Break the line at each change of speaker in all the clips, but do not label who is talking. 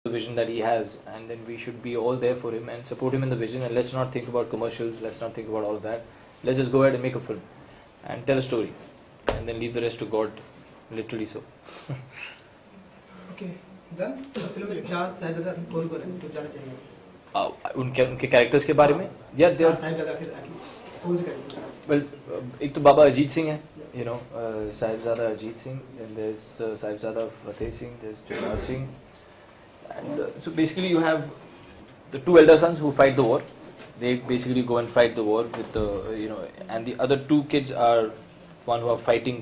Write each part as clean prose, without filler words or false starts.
the vision that he has, and then we should be all there for him and support him in the vision, and let's not think about commercials, let's not think about all of that. Let's just go ahead and make a film and tell a story and then leave the rest to God, literally so.
Okay, done. Film में चार साहिबजादा कौन-कौन है तो जाना चाहिए
उनके characters के बारे में या
साहिबजादा के कौन से कैरेक्टर
well एक तो बाबा अजीत सिंह है, you know, Sahibzada Ajit Singh, then there's Sahibzada Fateh Singh, there's Zorawar Singh, and so basically you have the two elder sons who fight the war. They basically go and fight the war with the, you know, and the other two kids are one who are fighting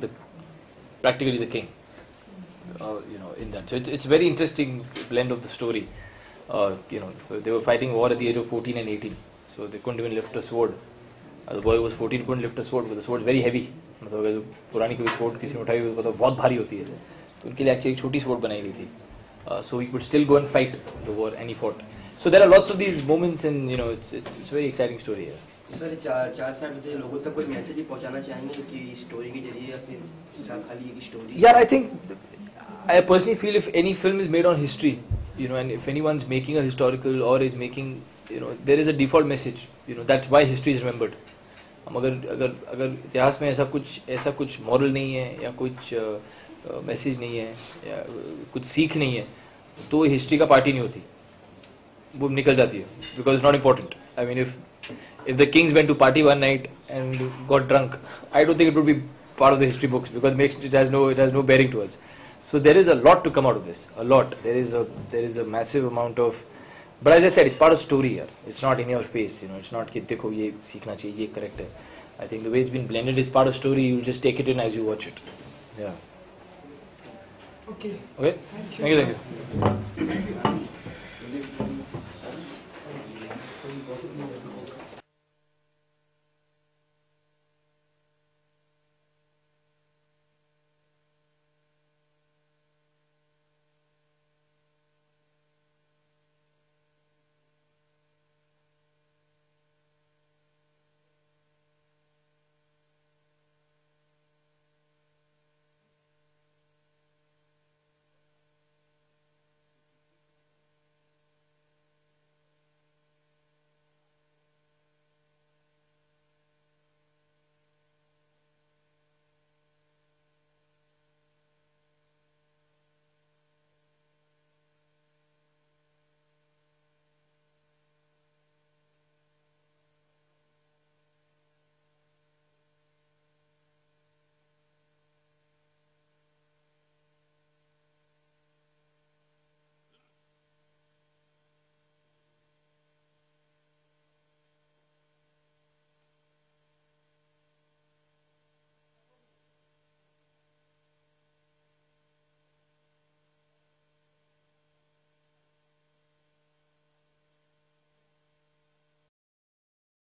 practically the king, you know, in that. So it's very interesting blend of the story. You know, they were fighting war at the age of 14 and 18, so they couldn't even lift a sword. The boy who was 14 couldn't lift a sword, but the sword is very heavy. मतलब अगर पुरानी कोई sword किसी ने उठाई हुई तो बहुत भारी होती है, तो उनके लिए actually एक छोटी sword बनाई गई थी. So he could still go and fight the war, and he fought. So there are lots of these moments, and you know, it's a very exciting story here.
Sir चार साल में लोगों तक कोई मैसेज पहुंचाना चाहेंगे कि स्टोरी के जरिए या फिर खाली एक story?
Yeah, I personally feel if any film is made on history, you know, and if anyone's making a historical or is making, you know, there is a default message. You know, that's why history is remembered. अगर इतिहास में ऐसा कुछ moral नहीं है या कुछ message नहीं है या कुछ सीख नहीं है, तो हिस्ट्री का पार्ट ही नहीं होती, वो निकल जाती है, because it's not important. I mean, if the kings went to party one night and got drunk, I don't think it would be part of the history books, because it has no bearing to us. So there is a lot to come out of this, a lot. There is a massive amount of, but as I said, it's part of story here. It's not in your face, you know. It's not कि देखो ये सीखना चाहिए, ये correct है. I think the way it's been blended is part of story. You just take it in as you watch it. Yeah.
Okay.
Okay. Thank you.